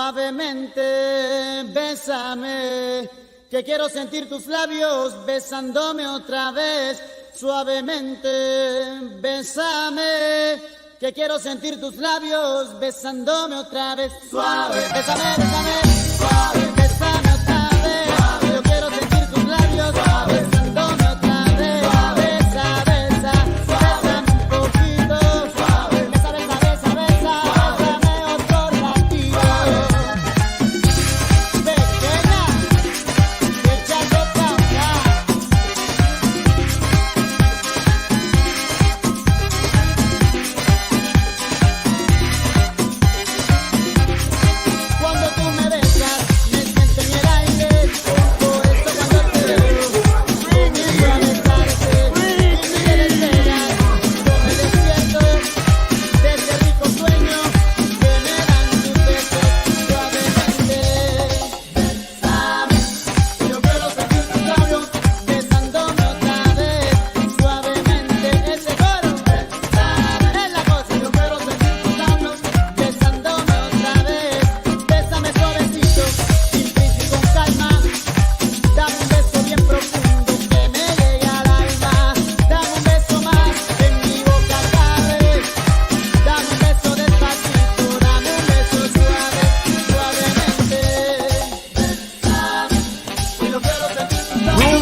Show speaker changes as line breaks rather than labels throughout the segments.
Suavemente, bésame, que quiero sentir tus labios besándome otra vez. Suavemente, bésame, que quiero sentir tus labios besándome otra vez. Suave, bésame, bésame, suave, bésame otra vez. Suave. Yo quiero sentir tus labios besándome otra vez. Besa, besa, bésame un poquito. Suave, besa, besa, besa, besa, bésame otro ratito. Pequeña, échate pa' acá. Cuando tú me besas, me siento en el aire. Por eso cuando te veo, comienzo a besarte. Y me desesperas, yo me despierto de ese rico sueño que me dan tus besos. Suavemente, bésame, yo quiero sentir tus labios besándome otra vez. Suavemente, ese coro, bésame, es la cosa. Yo quiero sentir tus labios besándome otra vez. Bésame suavecito, sin prisa y con calma. Dame un beso bien profundo que me llegue al alma. Dame un beso más en mi boca cabe. Dame un beso despacito, dame un beso suave, suavemente. Bésame, y yo quiero sentir tus labios.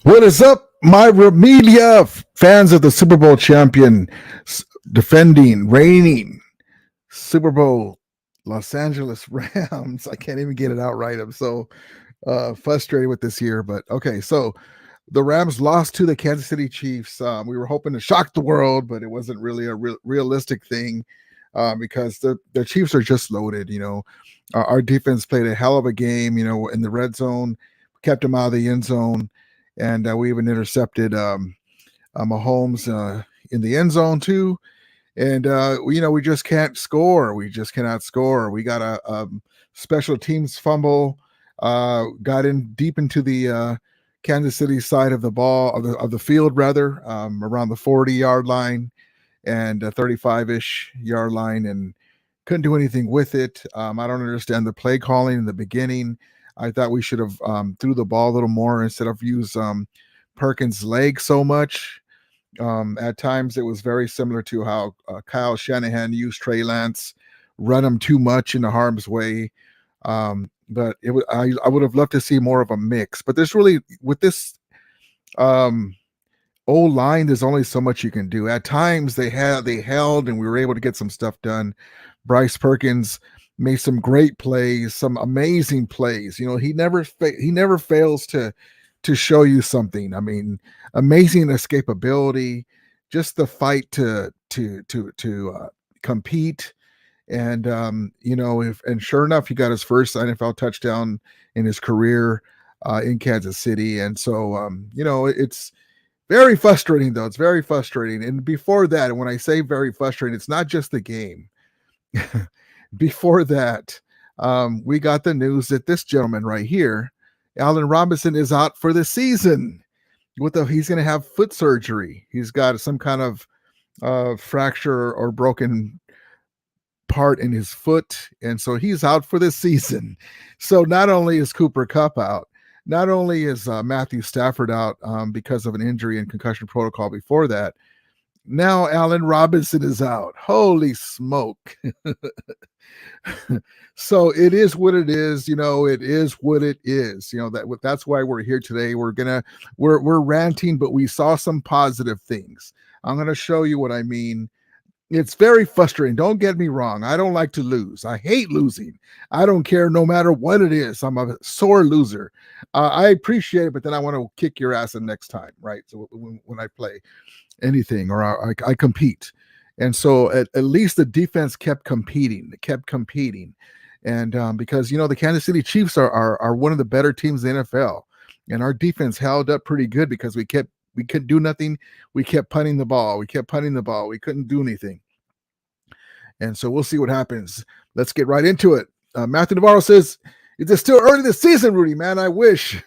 What is up, my Remedia fans of the Super Bowl champion, defending, reigning Super Bowl Los Angeles Rams? I can't even get it out right. I'm so frustrated with this year. But okay, so the Rams lost to the Kansas City Chiefs. We were hoping to shock the world, but it wasn't really a realistic thing because the Chiefs are just loaded. You know, our defense played a hell of a game. You know, in the red zone, kept them out of the end zone. And we even intercepted Mahomes in the end zone too. And, we just can't score. We just cannot score. We got a special teams fumble, got in deep into the Kansas City side of the ball, of the field rather, around the 40-yard line and 35-ish yard line, and couldn't do anything with it. I don't understand the play calling in the beginning. I thought we should have threw the ball a little more instead of use Perkins' leg so much. At times, it was very similar to how Kyle Shanahan used Trey Lance, run him too much into harm's way. But I would have loved to see more of a mix. But there's really, with this O-line, there's only so much you can do. At times, they held, and we were able to get some stuff done. Bryce Perkins made some great plays, some amazing plays. You know, he never fails to show you something. I mean, amazing escapability, just the fight to compete. And and sure enough, he got his first NFL touchdown in his career in Kansas City. And so it's very frustrating, though. It's very frustrating. And before that, and when I say very frustrating, it's not just the game. Before that, we got the news that this gentleman right here, Allen Robinson, is out for the season. He's going to have foot surgery. He's got some kind of fracture or broken part in his foot, and so he's out for the season. So not only is Cooper Kupp out, not only is Matthew Stafford out because of an injury and concussion protocol before that, now Allen Robinson is out. Holy smoke. So it is what it is. It is what it is. That's why we're here today. We're ranting, but we saw some positive things. I'm going to show you what I mean. It's very frustrating. Don't get me wrong. I don't like to lose. I hate losing. I don't care no matter what it is. I'm a sore loser. I appreciate it, but then I want to kick your ass the next time, right? So when I play anything or I compete. And so at least the defense kept competing. And because, the Kansas City Chiefs are one of the better teams in the NFL. And our defense held up pretty good because we couldn't do nothing. We kept punting the ball. We couldn't do anything. And so we'll see what happens. Let's get right into it. Matthew Navarro says, is it still early this season, Rudy? Man, I wish.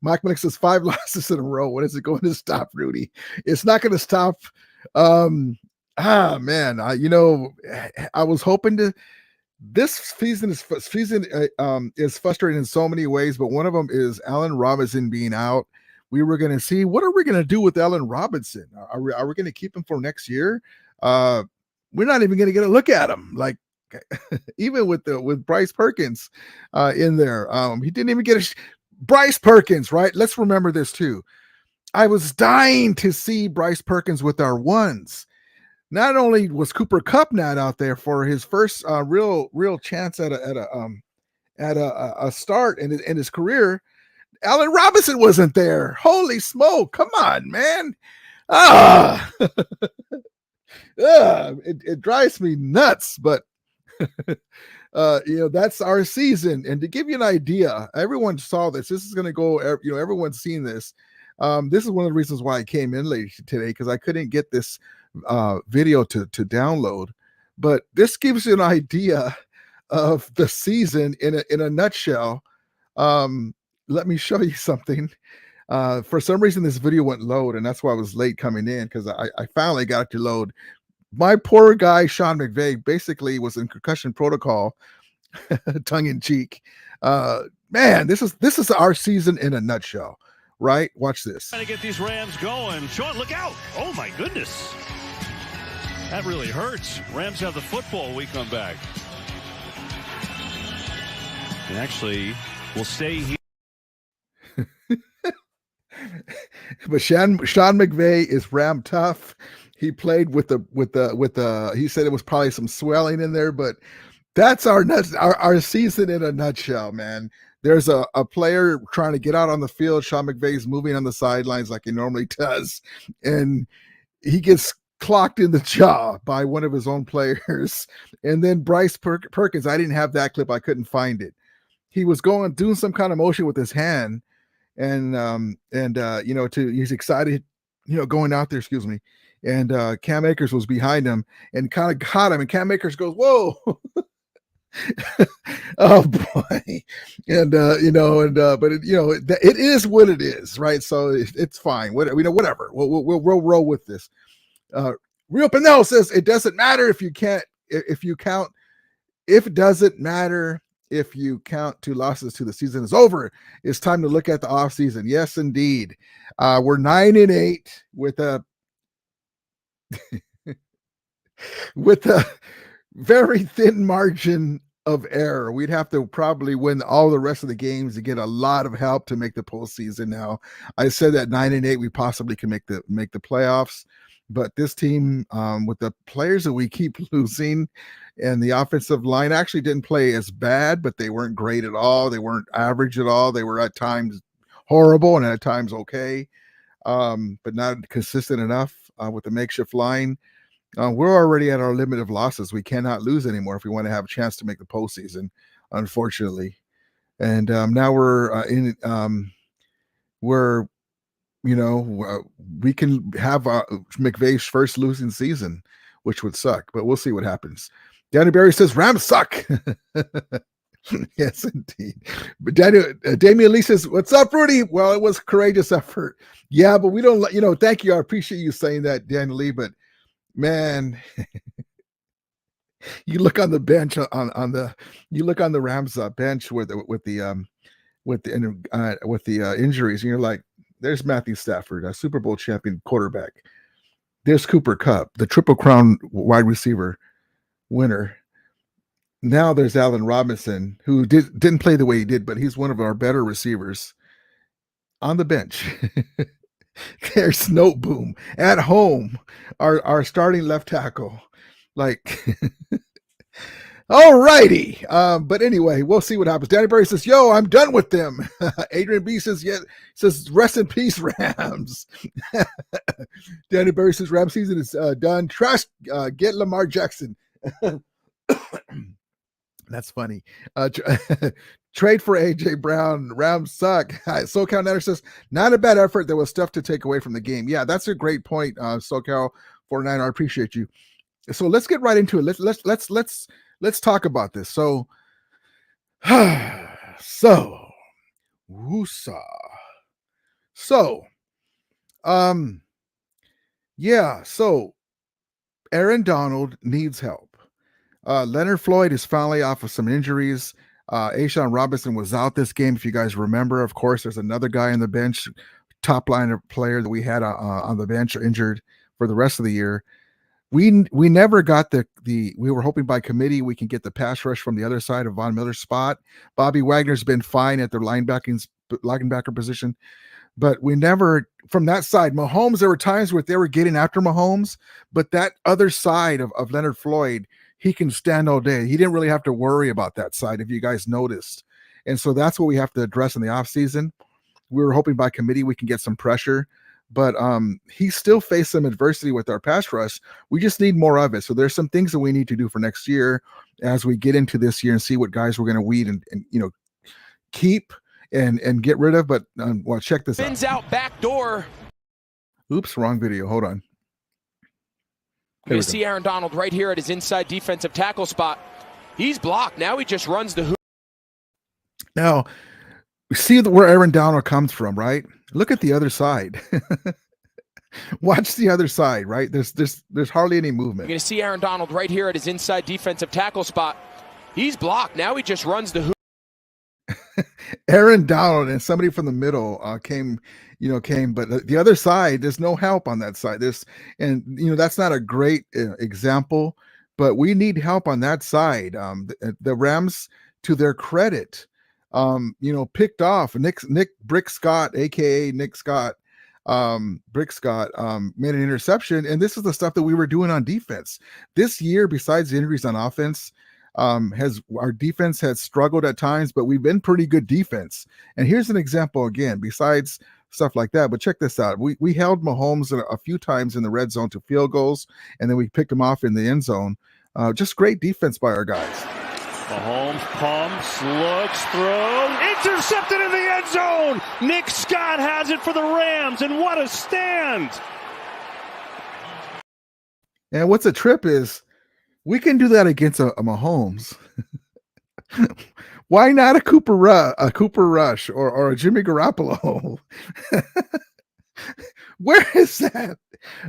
Mike Malik says 5 losses in a row. When is it going to stop, Rudy? It's not going to stop. Man, I was hoping to. This season is frustrating in so many ways, but one of them is Allen Robinson being out. We were going to see what are we going to do with Allen Robinson? Are we going to keep him for next year? We're not even going to get a look at him. Like even with Bryce Perkins in there, he didn't even get Bryce Perkins, right? Let's remember this too. I was dying to see Bryce Perkins with our ones. Not only was Cooper Kupp not out there for his first real chance at a start in his career, Allen Robinson wasn't there. Holy smoke! Come on, man. It drives me nuts, but that's our season. And to give you an idea, everyone saw this. This is going to go. Everyone's seen this. This is one of the reasons why I came in late today, because I couldn't get this video to download. But this gives you an idea of the season in a nutshell. Let me show you something. For some reason, this video wouldn't load, and that's why I was late coming in, because I finally got it to load. My poor guy, Sean McVay, basically was in concussion protocol, tongue in cheek. Man, this is our season in a nutshell, right? Watch this.
Trying to get these Rams going. Sean, look out. Oh, my goodness. That really hurts. Rams have the football. We come back. And actually, we'll stay here.
But Sean McVay is Ram tough. He played with the he said it was probably some swelling in there, but that's our season in a nutshell, man. There's a player trying to get out on the field. Sean McVay's moving on the sidelines like he normally does, and he gets clocked in the jaw by one of his own players. And then Bryce Perkins, I didn't have that clip. I couldn't find it. He was doing some kind of motion with his hand, and he's excited, going out there, excuse me. And Cam Akers was behind him and kind of caught him, and Cam Akers goes, "Whoa." Oh boy. And but it is what it is, right? So it's fine. Whatever. We'll roll with this. Real Pinell says it doesn't matter if you count. It doesn't matter if you count 2 losses to the season is over. It's time to look at the off season. Yes, indeed. We're 9-8 with a with a very thin margin of error. We'd have to probably win all the rest of the games to get a lot of help to make the postseason. Now, I said that 9-8 we possibly can make the playoffs, but this team, with the players that we keep losing, and the offensive line actually didn't play as bad, but they weren't great at all. They weren't average at all. They were at times horrible and at times okay, but not consistent enough with the makeshift line. We're already at our limit of losses. We cannot lose anymore if we want to have a chance to make the postseason, unfortunately. And now we can have McVay's first losing season, which would suck, but we'll see what happens. Danny Berry says Rams suck. Yes, indeed. But Damian Lee says, "What's up, Rudy?" Well, it was a courageous effort. Yeah, but we don't, thank you. I appreciate you saying that, Danny Lee, but man, you look on the bench you look on the Rams bench with the injuries, and you're like, there's Matthew Stafford, a Super Bowl champion quarterback. There's Cooper Kupp, the Triple Crown wide receiver winner. Now there's Allen Robinson, who didn't play the way he did, but he's one of our better receivers on the bench. There's Noteboom at home, our starting left tackle. Like, all righty. But anyway, we'll see what happens. Danny Berry says, "Yo, I'm done with them." Adrian B says, says, "Rest in peace, Rams." Danny Berry says, "Rams season is done. Trust, get Lamar Jackson." That's funny. Trade for AJ Brown. Rams suck. SoCal Netter says, "Not a bad effort. There was stuff to take away from the game." Yeah, that's a great point. SoCal 49. I appreciate you. So let's get right into it. Let's talk about this. So, woosah. So, yeah. So Aaron Donald needs help. Leonard Floyd is finally off of some injuries. Ashawn Robinson was out this game, if you guys remember. Of course, there's another guy on the bench, top line player that we had on the bench injured for the rest of the year. We never got we were hoping by committee we can get the pass rush from the other side of Von Miller's spot. Bobby Wagner's been fine at the linebacker position, but we never, from that side, Mahomes, there were times where they were getting after Mahomes, but that other side of Leonard Floyd, he can stand all day. He didn't really have to worry about that side, if you guys noticed. And so that's what we have to address in the offseason. We were hoping by committee we can get some pressure, but he still faced some adversity with our pass rush. We just need more of it. So there's some things that we need to do for next year as we get into this year and see what guys we're going to weed and keep and get rid of. But well, check this
Spins out back door.
Oops, wrong video. Hold on.
You see Aaron Donald right here at his inside defensive tackle spot. He's blocked. Now he just runs the hoop.
Now, see where Aaron Donald comes from, right? Look at the other side. Watch the other side, right? There's hardly any movement.
You're going to see Aaron Donald right here at his inside defensive tackle spot. He's blocked. Now he just runs the hoop.
Aaron Donald and somebody from the middle came, but the other side, there's no help on that side. That's not a great example, but we need help on that side. The Rams, to their credit, picked off Nick Brick Scott, aka Nick Scott, Brick Scott, made an interception, and this is the stuff that we were doing on defense this year. Besides the injuries on offense, our defense has struggled at times, but we've been pretty good defense. And here's an example again, besides stuff like that. But check this out: we held Mahomes a few times in the red zone to field goals, and then we picked him off in the end zone. Just great defense by our guys.
Mahomes pumps, looks, throws, intercepted in the end zone. Nick Scott has it for the Rams, and what a stand!
And what's a trip is we can do that against a Mahomes. Why not a Cooper Rush or a Jimmy Garoppolo? Where is that?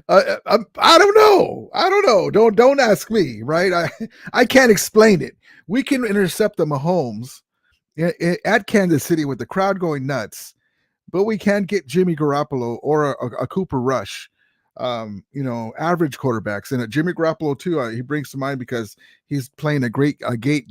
I don't know. Don't ask me, right? I can't explain it. We can intercept the Mahomes at Kansas City with the crowd going nuts, but we can't get Jimmy Garoppolo or a Cooper Rush. Average quarterbacks, and Jimmy Garoppolo too. He brings to mind because he's playing a great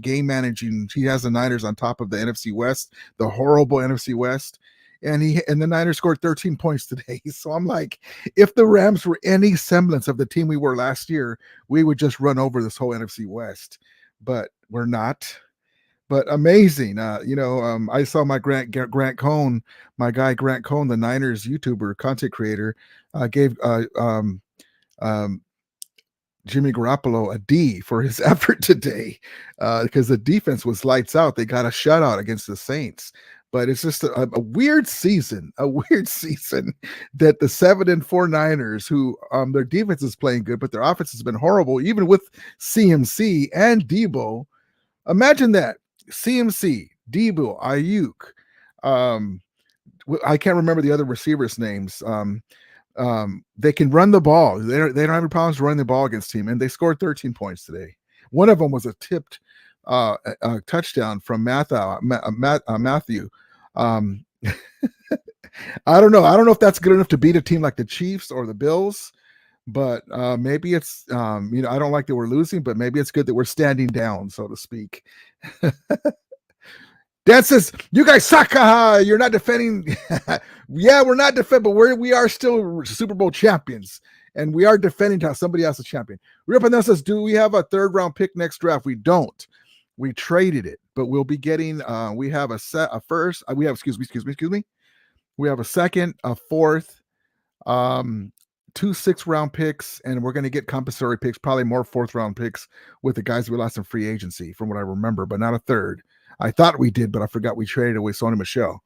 game managing. He has the Niners on top of the NFC West, the horrible NFC West, and the Niners scored 13 points today. So I'm like, if the Rams were any semblance of the team we were last year, we would just run over this whole NFC West, but we're not. But amazing, I saw my Grant Cohn, my guy Grant Cohn, the Niners YouTuber content creator, gave Jimmy Garoppolo a D for his effort today because the defense was lights out. They got a shutout against the Saints, but it's just a weird season, that the 7-4 Niners, who their defense is playing good, but their offense has been horrible, even with CMC and Debo. Imagine that. CMC, Debo, Ayuk. I can't remember the other receivers' names. They can run the ball. They don't have any problems running the ball against team, and they scored 13 points today. One of them was a tipped touchdown from Matthew. I don't know. I don't know if that's good enough to beat a team like the Chiefs or the Bills, but maybe it's I don't like that we're losing, but maybe it's good that we're standing down, so to speak. Dan says, you guys suck. You're not defending. Yeah, we're not defending, but we are still Super Bowl champions, and we are defending how somebody else is champion. Rippin' says, do we have a 3rd round pick next draft? We don't. We traded it, but we'll be getting. We have a first. We have excuse me. We have a 2nd, a 4th, 2 6th-round picks, and we're going to get compensatory picks, probably more 4th-round picks with the guys we lost in free agency, from what I remember, but not a 3rd. I thought we did, but I forgot we traded away Sony Michel.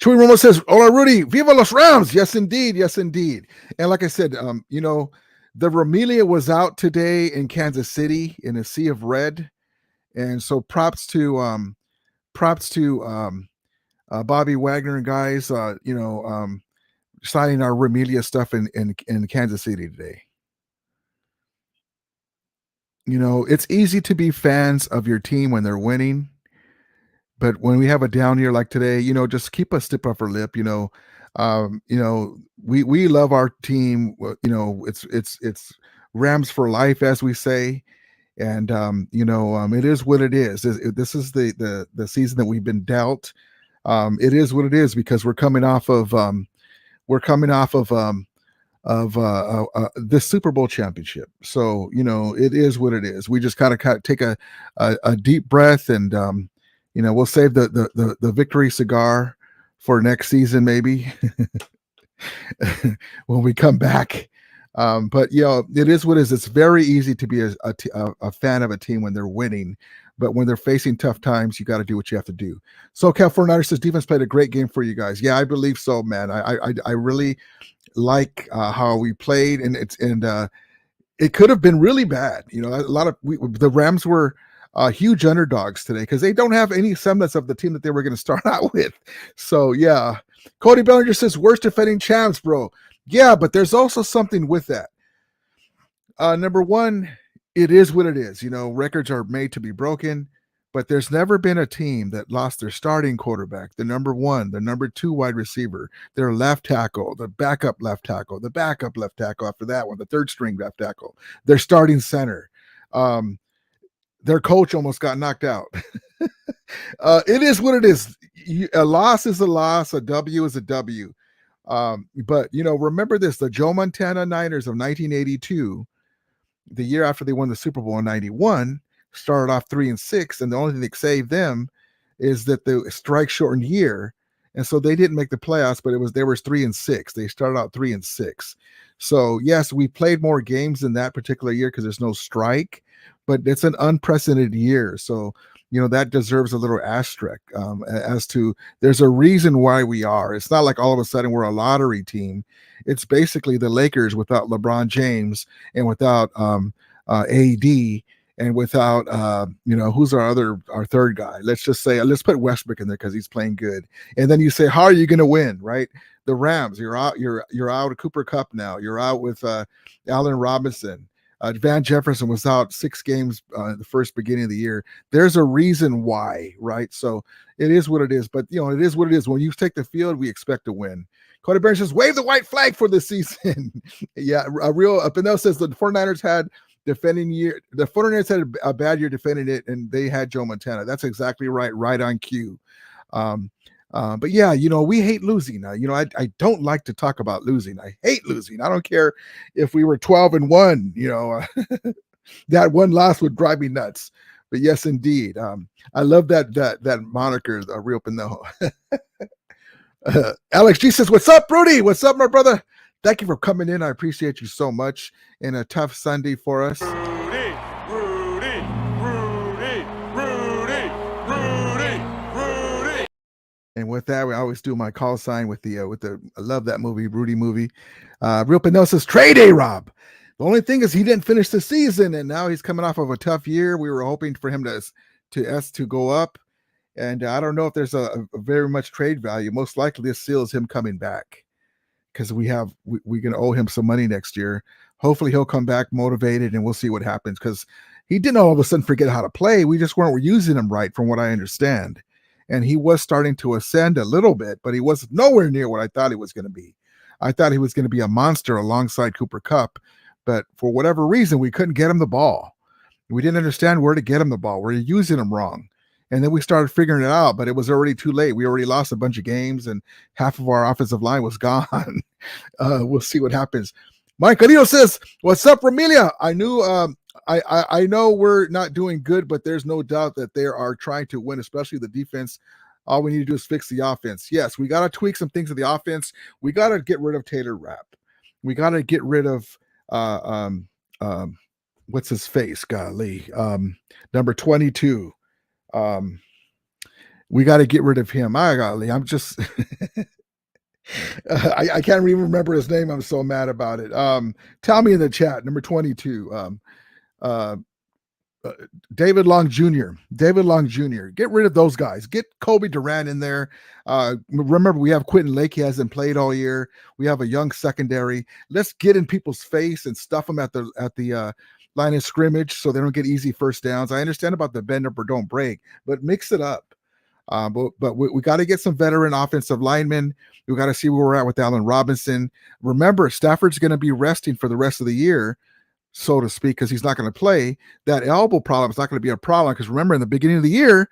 Chewy Romo says, "Hola, Rudy. Viva los Rams." Yes, indeed. Yes, indeed. And like I said, the Romelia was out today in Kansas City in a sea of red, and so props to Bobby Wagner and guys. Signing our Romelia stuff in Kansas City today. you know, it's easy to be fans of your team when they're winning, but when we have a down year like today, you know, just keep a stiff upper lip. You know, we love our team. You know, it's Rams for life, as we say, and you know, it is what it is. This is the season that we've been dealt. It is what it is because we're coming off of this Super Bowl championship. So, you know, it is what it is. We just kind of take a deep breath and, you know, we'll save the victory cigar for next season, maybe when we come back. But, you know, it is what it is. It's very easy to be a fan of a team when they're winning. But when they're facing tough times, you got to do what you have to do. So Cal 49ers says defense played a great game for you guys. Yeah, I believe so, man. I really like how we played, and it could have been really bad. You know, the Rams were huge underdogs today because they don't have any semblance of the team that they were going to start out with. So yeah, Cody Bellinger says worst defending champs, bro. Yeah, but there's also something with that. Number one, it is what it is. You know, records are made to be broken. But there's never been a team that lost their starting quarterback, the number one, the number two wide receiver, their left tackle, the backup left tackle, the backup left tackle after that one, the third string left tackle, their starting center. Their coach almost got knocked out. It is what it is. A loss is a loss. A W is a W. But, you know, remember this, the Joe Montana Niners of 1982, the year after they won the Super Bowl in 91, started off 3-6, and the only thing that saved them is that the strike shortened year, and so they didn't make the playoffs. But they were 3-6. They started out 3-6. So yes, we played more games in that particular year because there's no strike, but it's an unprecedented year. So you know that deserves a little asterisk as to there's a reason why we are. It's not like all of a sudden we're a lottery team. It's basically the Lakers without LeBron James and without AD. And without, you know, who's our third guy? Let's just say, let's put Westbrook in there because he's playing good. And then you say, how are you going to win, right? The Rams, you're out of Cooper Kupp now. You're out with Allen Robinson. Van Jefferson was out 6 games the first beginning of the year. There's a reason why, right? So it is what it is. But, you know, it is what it is. When you take the field, we expect to win. Cody Barron says, wave the white flag for this season. Yeah, Pinell says the 49ers had defending year. The 49ers had a bad year defending it, and they had Joe Montana. That's exactly right on cue. But yeah, you know, we hate losing. You know, I don't like to talk about losing. I hate losing. I don't care if we were 12-1. You know, that one loss would drive me nuts. But yes, indeed, I love that moniker, the real Pinell. Alex G says, "What's up, Rudy? What's up, my brother? Thank you for coming in. I appreciate you so much in a tough Sunday for us." Rudy. And with that, we always do my call sign with the I love that movie, Rudy movie. Real Pinell says, trade A-Rob. The only thing is he didn't finish the season, and now he's coming off of a tough year. We were hoping for him to go up, and I don't know if there's a very much trade value. Most likely, this seals him coming back, because we're going to owe him some money next year. Hopefully he'll come back motivated, and we'll see what happens, because he didn't all of a sudden forget how to play. We just weren't using him right, from what I understand. And he was starting to ascend a little bit, but he was nowhere near what I thought he was going to be. I thought he was going to be a monster alongside Cooper Kupp, but for whatever reason, we couldn't get him the ball. We didn't understand where to get him the ball. We're using him wrong. And then we started figuring it out, but it was already too late. We already lost a bunch of games, and half of our offensive line was gone. We'll see what happens. Mike Carrillo says, "What's up, Ramilia? I knew I know we're not doing good, but there's no doubt that they are trying to win, especially the defense. All we need to do is fix the offense. Yes, we got to tweak some things in the offense. We got to get rid of Taylor Rapp. We got to get rid of what's his face? Golly, number 22. We got to get rid of him. I'm just I can't even remember his name. I'm so mad about it. Tell me in the chat, number 22. David Long Jr. Get rid of those guys. Get Kobe Durant in there. Remember, we have Quentin Lake. He hasn't played all year. We have a young secondary. Let's get in people's face and stuff them at the line of scrimmage so they don't get easy first downs. I understand about the bend up or don't break, but mix it up. But we got to get some veteran offensive linemen. We got to see where we're at with Allen Robinson. Remember, Stafford's going to be resting for the rest of the year, so to speak, because he's not going to play. That elbow problem is not going to be a problem because remember, in the beginning of the year,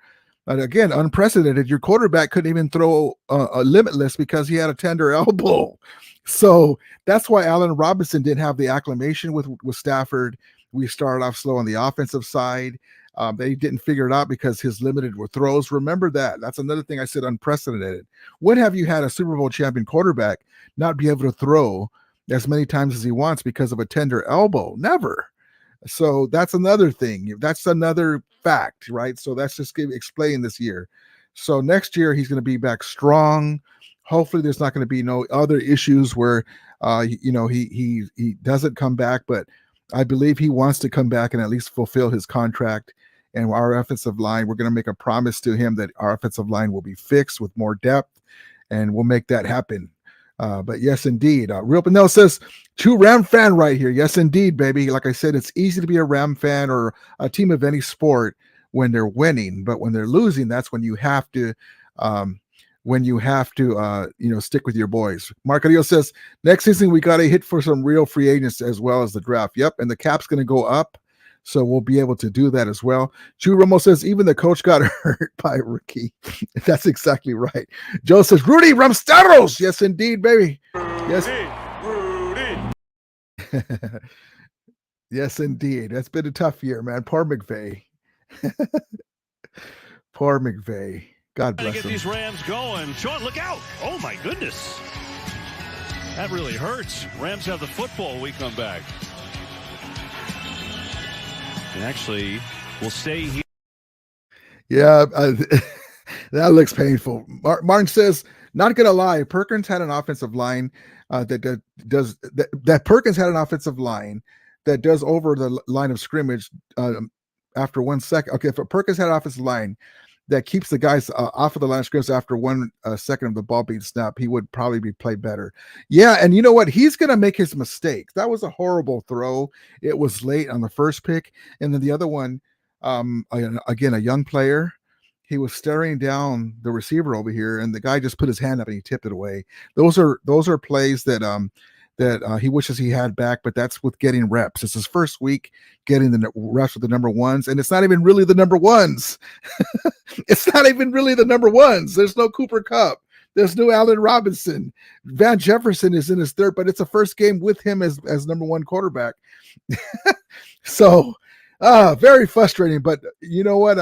again, unprecedented, your quarterback couldn't even throw a limitless because he had a tender elbow. So that's why Allen Robinson didn't have the acclimation with Stafford. We started off slow on the offensive side. They didn't figure it out because his limited were throws. Remember that. That's another thing I said, unprecedented. When have you had a Super Bowl champion quarterback not be able to throw as many times as he wants because of a tender elbow? Never. So that's another thing. That's another fact, right? So that's just explain this year. So next year he's going to be back strong. Hopefully there's not going to be no other issues where he doesn't come back, but I believe he wants to come back and at least fulfill his contract. And our offensive line, we're going to make a promise to him that our offensive line will be fixed with more depth, and we'll make that happen. But yes, indeed. Real Pinell says, true Ram fan right here. Yes, indeed, baby. Like I said, it's easy to be a Ram fan or a team of any sport when they're winning, but when they're losing, that's when you have to stick with your boys. Mark Ariel says, next season we got to hit for some real free agents as well as the draft. Yep, and the cap's going to go up, so we'll be able to do that as well. Chu Romo says, even the coach got hurt by a rookie. That's exactly right. Joe says, Rudy Ramsteros. Yes, indeed, baby. Yes. Rudy. Yes, indeed. That's been a tough year, man. Poor McVay. Poor McVay. God bless
him. Get these Rams going. Sean, look out. Oh, my goodness. That really hurts. Rams have the football when we come back. And actually, we'll stay here.
Yeah, that looks painful. Martin says, not going to lie, Perkins had an offensive line that Perkins had an offensive line that does over the line of scrimmage after 1 second. Okay, if Perkins had an offensive line that keeps the guys off of the line of scrimmage after 1 second of the ball being snapped, he would probably be played better. Yeah, and you know what? He's going to make his mistakes. That was a horrible throw. It was late on the first pick. And then the other one, again, a young player, he was staring down the receiver over here, and the guy just put his hand up and he tipped it away. Those are plays that he wishes he had back, but that's with getting reps. It's his first week getting the reps with the number ones, and it's not even really the number ones. It's not even really the number ones. There's no Cooper Kupp. There's no Allen Robinson. Van Jefferson is in his third, but it's a first game with him as number one quarterback. So very frustrating, but you know what?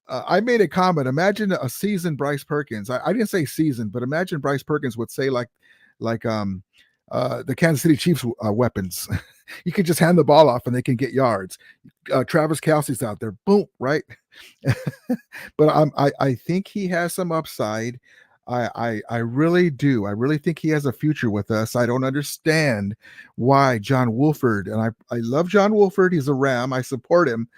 I made a comment. Imagine a seasoned Bryce Perkins. I didn't say seasoned, but imagine Bryce Perkins would say like the Kansas City Chiefs weapons. You could just hand the ball off and they can get yards. Travis Kelce's out there, boom, right? But I think he has some upside. I really do. I really think he has a future with us. I don't understand why John Wolford, and I love John Wolford. He's a Ram. I support him.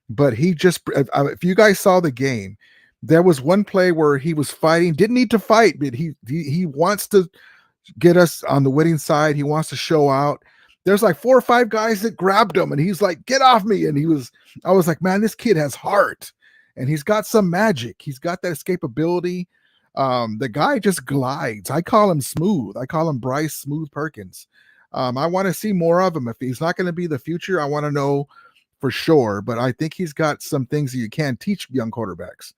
But he just, if you guys saw the game, there was one play where he was fighting, didn't need to fight, but he wants to get us on the winning side. He wants to show out. There's like 4 or 5 guys that grabbed him and he's like, get off me. And I was like, man, this kid has heart and he's got some magic. He's got that escapability. The guy just glides. I call him smooth. I call him Bryce Smooth Perkins. I want to see more of him. If he's not going to be the future, I want to know for sure, but I think he's got some things that you can teach young quarterbacks.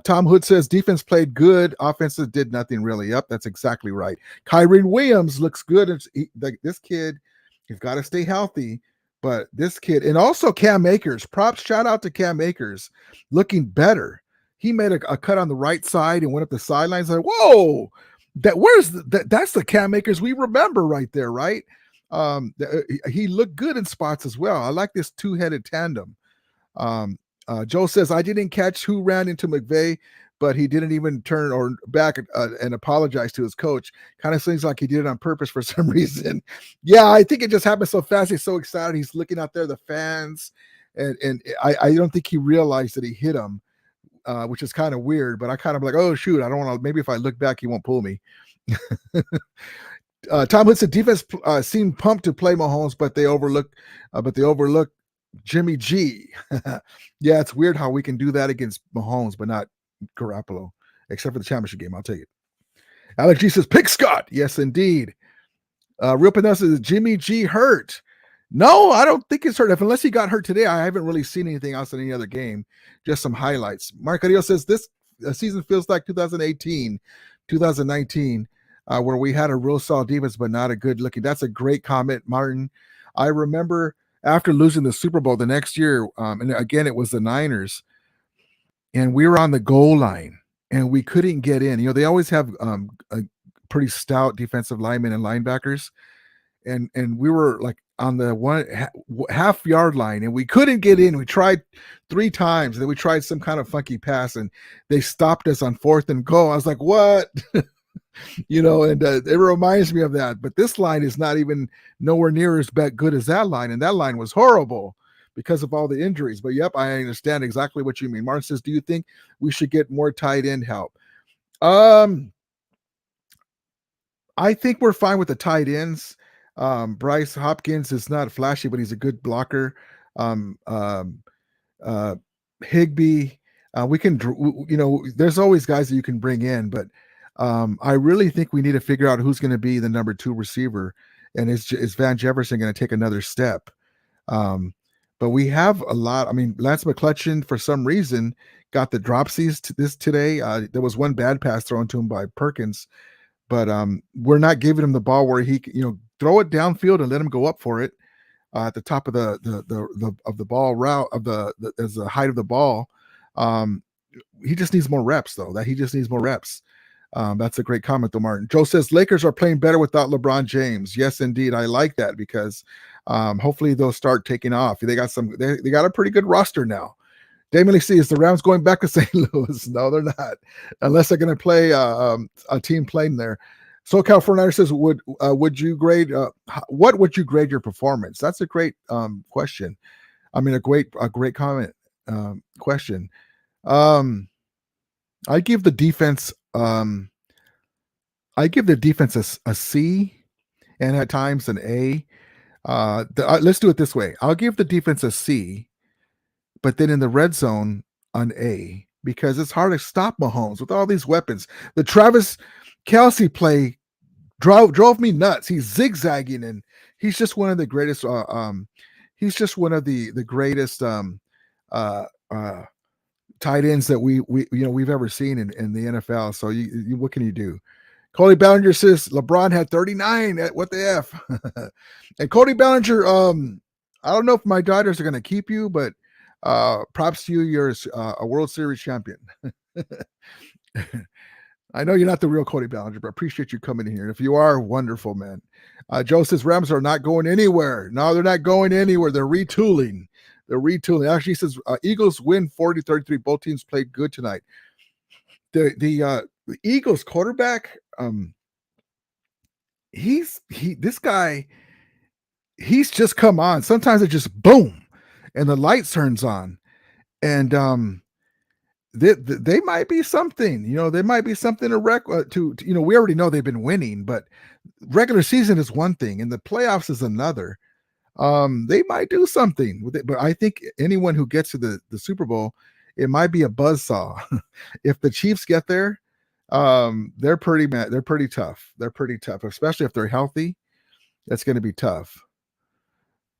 Tom Hood says defense played good, offenses did nothing really. Yep, that's exactly right. Kyren Williams looks good. This kid, he's got to stay healthy, but this kid, and also Cam Akers, props, shout out to Cam Akers, looking better. He made a cut on the right side and went up the sidelines. Like, whoa, that's the Cam Akers we remember right there, right? He looked good in spots as well. I like this two-headed tandem. Joe says, I didn't catch who ran into McVay, but he didn't even turn or back and apologize to his coach. Kind of seems like he did it on purpose for some reason. Yeah, I think it just happened so fast. He's so excited. He's looking out there, the fans, and I don't think he realized that he hit him, which is kind of weird, but I kind of like, oh, shoot, I don't want to, maybe if I look back, he won't pull me. Tom Hood said defense seemed pumped to play Mahomes, but they overlook Jimmy G. Yeah, it's weird how we can do that against Mahomes, but not Garoppolo, except for the championship game. I'll take it. Alex G says, pick Scott. Yes, indeed. Real Pinel says, Jimmy G hurt. No, I don't think it's hurt. Unless he got hurt today, I haven't really seen anything else in any other game. Just some highlights. Mark Carrillo says, this season feels like 2018, 2019, where we had a real solid defense, but not a good looking. That's a great comment, Martin. I remember after losing the Super Bowl the next year, and again, it was the Niners, and we were on the goal line, and we couldn't get in. They always have a pretty stout defensive linemen and linebackers, and we were like on the half yard line, and we couldn't get in. We tried 3 times, and then we tried some kind of funky pass, and they stopped us on 4th and goal. I was like, what? And it reminds me of that. But this line is not even nowhere near as good as that line, and that line was horrible because of all the injuries. But yep, I understand exactly what you mean. Martin says, do you think we should get more tight end help? I think we're fine with the tight ends. Bryce Hopkins is not flashy, but he's a good blocker. Higbee, we can, there's always guys that you can bring in, but I really think we need to figure out who's going to be the number 2 receiver, and is Van Jefferson going to take another step? But we have a lot. I mean, Lance McCutcheon, for some reason, got the dropsies today. There was one bad pass thrown to him by Perkins, but we're not giving him the ball where he, throw it downfield and let him go up for it at the top of the ball route as the height of the ball. He just needs more reps, though. He just needs more reps. That's a great comment, though, Martin. Joe says Lakers are playing better without LeBron James. Yes, indeed. I like that because hopefully they'll start taking off. They got a pretty good roster now. Damon Lee C, is the Rams going back to St. Louis? No, they're not, unless they're going to play a team playing there. SoCal 49er says, what would you grade your performance? That's a great question. I mean, a great comment question. I give the defense a C, and at times an A. Let's do it this way. I'll give the defense a C, but then in the red zone an A, because it's hard to stop Mahomes with all these weapons. The Travis Kelce play drove me nuts. He's zigzagging, and he's just one of the greatest. He's just one of the greatest tight ends that we've ever seen in the NFL. So what can you do? Cody Ballinger says LeBron had 39. What the F? And Cody Ballinger, I don't know if my daughters are going to keep you, but props to you. You're a World Series champion. I know you're not the real Cody Ballinger, but I appreciate you coming in here. If you are, wonderful, man. Joe says Rams are not going anywhere. No, they're not going anywhere. They're retooling. Actually, he says Eagles win 40-33. Both teams played good tonight. The Eagles quarterback, this guy, he's just come on. Sometimes it just boom, and the light turns on, and they might be something. They might be something to we already know they've been winning, but regular season is one thing, and the playoffs is another. They might do something with it, but I think anyone who gets to the Super Bowl, it might be a buzzsaw. If the Chiefs get there, they're pretty tough. They're pretty tough, especially if they're healthy. That's going to be tough.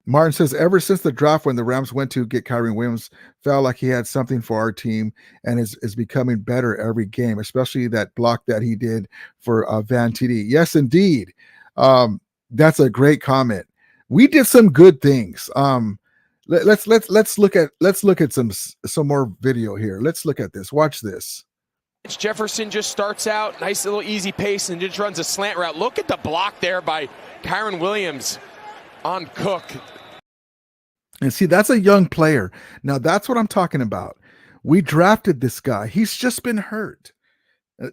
Martin says, ever since the draft when the Rams went to get Kyrie Williams, felt like he had something for our team and is becoming better every game, especially that block that he did for Van TD. Yes, indeed. That's a great comment. We did some good things. Let's look at some more video here. Let's look at this. Watch this.
Jefferson just starts out, nice little easy pace, and just runs a slant route. Look at the block there by Kyren Williams on Cook.
And see, that's a young player. Now, that's what I'm talking about. We drafted this guy. He's just been hurt.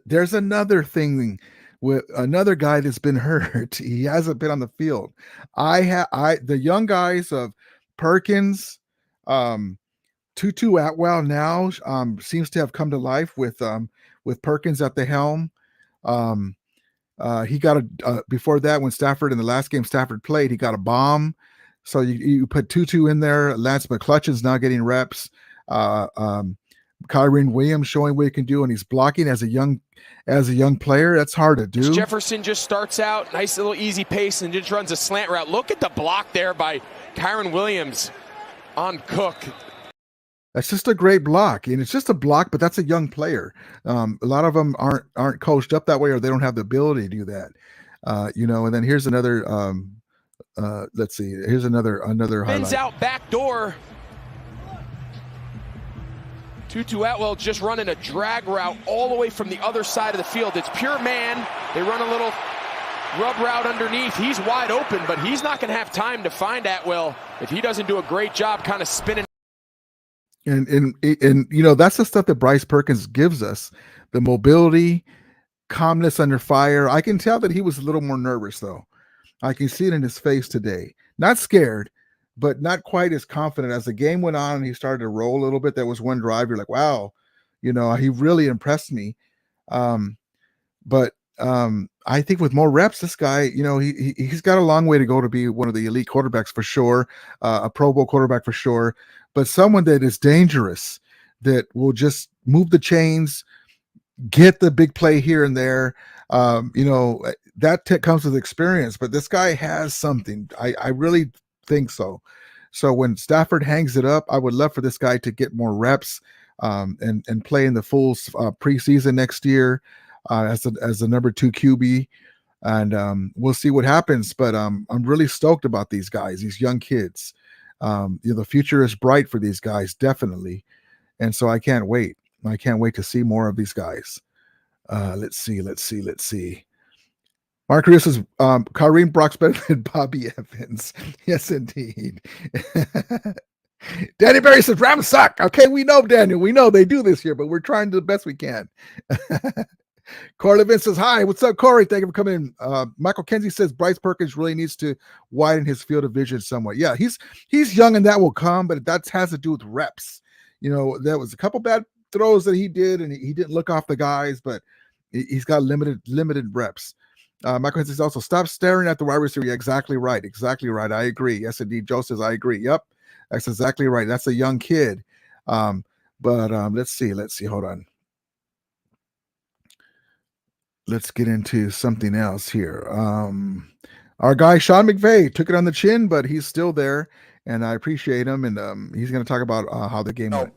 There's another thing with another guy that's been hurt. He hasn't been on the field. The young guys of Perkins, Tutu Atwell now seems to have come to life with Perkins at the helm. He got before that, when Stafford, in the last game Stafford played, he got a bomb. So you put Tutu in there. Lance McClutchin's now getting reps. Kyren Williams showing what he can do, and he's blocking as a young player. That's hard to do.
Jefferson just starts out, nice little easy pace, and just runs a slant route. Look at the block there by Kyren Williams on Cook.
That's just a great block, and it's just a block, but that's a young player. A lot of them aren't coached up that way, or they don't have the ability to do that. And then here's another. Let's see. Here's another
Spins
highlight.
out back door. Tutu Atwell just running a drag route all the way from the other side of the field. It's pure man. They run a little rub route underneath. He's wide open, but he's not going to have time to find Atwell if he doesn't do a great job kind of spinning.
And that's the stuff that Bryce Perkins gives us: the mobility, calmness under fire. I can tell that he was a little more nervous, though. I can see it in his face today. Not scared, but not quite as confident. As the game went on and he started to roll a little bit, there was one drive you're like, wow, he really impressed me. But I think with more reps, this guy, he's got a long way to go to be one of the elite quarterbacks for sure, a Pro Bowl quarterback for sure, but someone that is dangerous, that will just move the chains, get the big play here and there. That comes with experience, but this guy has something. I really think so. So when Stafford hangs it up, I would love for this guy to get more reps and play in the full preseason next year as the number 2 QB, and we'll see what happens. But I'm really stoked about these guys, these young kids. The future is bright for these guys, definitely, and so I can't wait. I can't wait to see more of these guys. Let's see. Mark Rios says, Kareem Brock's better than Bobby Evans. Yes, indeed. Danny Berry says, Rams suck. Okay, we know, Daniel. We know they do this here, but we're trying to do the best we can. Corey Levin says, hi, what's up, Corey? Thank you for coming in. Michael Kenzie says, Bryce Perkins really needs to widen his field of vision somewhat. Yeah, he's young and that will come, but that has to do with reps. There was a couple bad throws that he did, and he didn't look off the guys, but he's got limited reps. Michael Henson says also, stop staring at the wide receiver. Yeah, exactly right. I agree. Yes, indeed. Joe says, I agree. Yep, that's exactly right. That's a young kid. But let's see. Hold on. Let's get into something else here. Our guy Sean McVay took it on the chin, but he's still there, and I appreciate him. And he's going to talk about how the game went.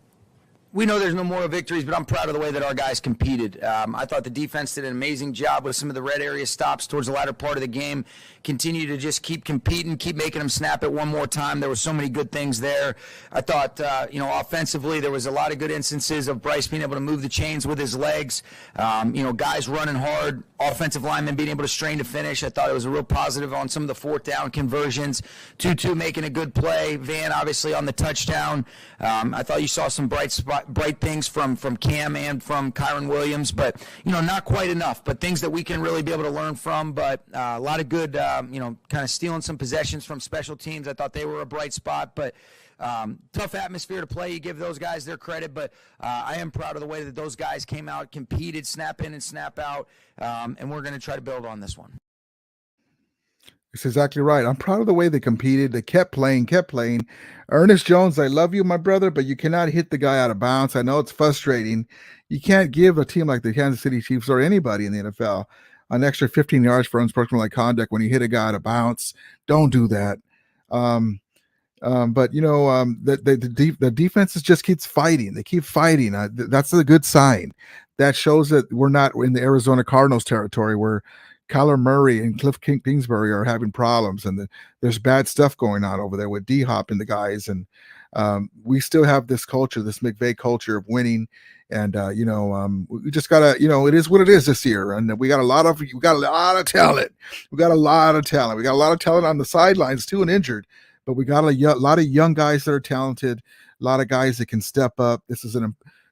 We know there's no moral victories, but I'm proud of the way that our guys competed. I thought the defense did an amazing job with some of the red area stops towards the latter part of the game. Continue to just keep competing, keep making them snap it one more time. There were so many good things there. I thought, offensively, there was a lot of good instances of Bryce being able to move the chains with his legs. Guys running hard, offensive linemen being able to strain to finish. I thought it was a real positive on some of the fourth down conversions. Tutu making a good play. Van, obviously, on the touchdown. I thought you saw some bright things from Cam and from Kyren Williams, but not quite enough. But things that we can really be able to learn from. But a lot of good, kind of stealing some possessions from special teams. I thought they were a bright spot, but tough atmosphere to play. You give those guys their credit, but I am proud of the way that those guys came out, competed, snap in and snap out, and we're going to try to build on this one.
It's exactly right. I'm proud of the way they competed. They kept playing. Ernest Jones, I love you, my brother, but you cannot hit the guy out of bounds. I know it's frustrating. You can't give a team like the Kansas City Chiefs or anybody in the NFL an extra 15 yards for unsportsmanlike conduct when you hit a guy out of bounds. Don't do that. But the defense just keeps fighting. They keep fighting. That's a good sign. That shows that we're not in the Arizona Cardinals territory where Kyler Murray and Cliff Kingsbury are having problems, and there's bad stuff going on over there with D-Hop and the guys. And we still have this culture, this McVay culture of winning. And we just gotta, it is what it is this year. And we got a lot of talent. We got a lot of talent on the sidelines too, and injured. But we got a lot of young guys that are talented, a lot of guys that can step up.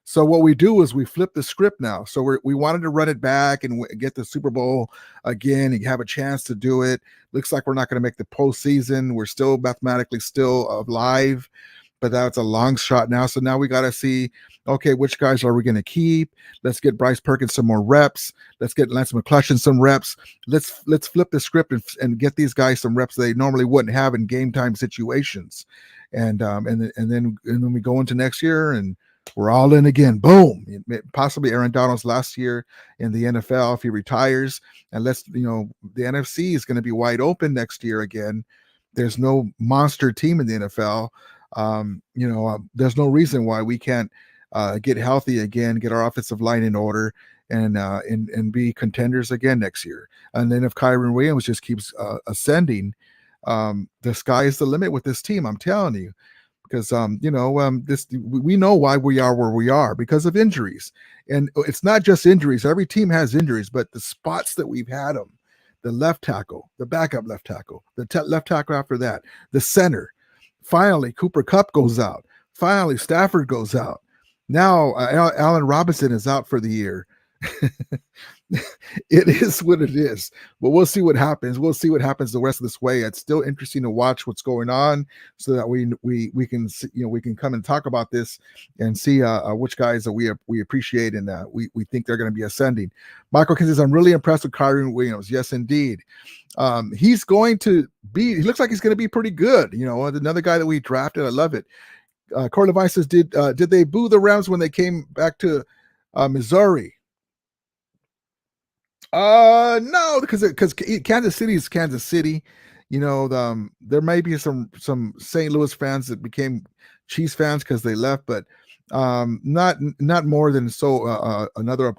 So what we do is we flip the script now. So we wanted to run it back and get the Super Bowl again and have a chance to do it. Looks like we're not going to make the postseason. We're still mathematically still alive. but that's a long shot now. So now we got to see, okay, which guys are we going to keep? Let's get Bryce Perkins some more reps. Let's get Lance McCutcheon some reps. Let's flip the script and get these guys some reps they normally wouldn't have in game time situations. And then we go into next year and we're all in again. Boom. Possibly Aaron Donald's last year in the NFL if he retires. And the NFC is going to be wide open next year again. There's no monster team in the NFL. There's no reason why we can't get healthy again, get our offensive line in order, and be contenders again next year. And then if Kyren Williams just keeps ascending, the sky is the limit with this team. I'm telling you, because we know why we are where we are because of injuries, and it's not just injuries. Every team has injuries, but the spots that we've had them, the left tackle, the backup left tackle, the left tackle after that, the center. Finally, Cooper Kupp goes out. Finally, Stafford goes out. Now, Allen Robinson is out for the year. It is what it is, but we'll see what happens. We'll see what happens the rest of this way. It's still interesting to watch what's going on, so that we can we can come and talk about this and see which guys that we appreciate and we think they're going to be ascending. Michael King says, I'm really impressed with Kyren Williams. Yes, indeed. He looks like he's going to be pretty good. Another guy that we drafted. I love it. Corey Levi says, did they boo the Rams when they came back to Missouri? No, because Kansas City is Kansas City. There may be some St. Louis fans that became Chiefs fans because they left, but not more than so. Another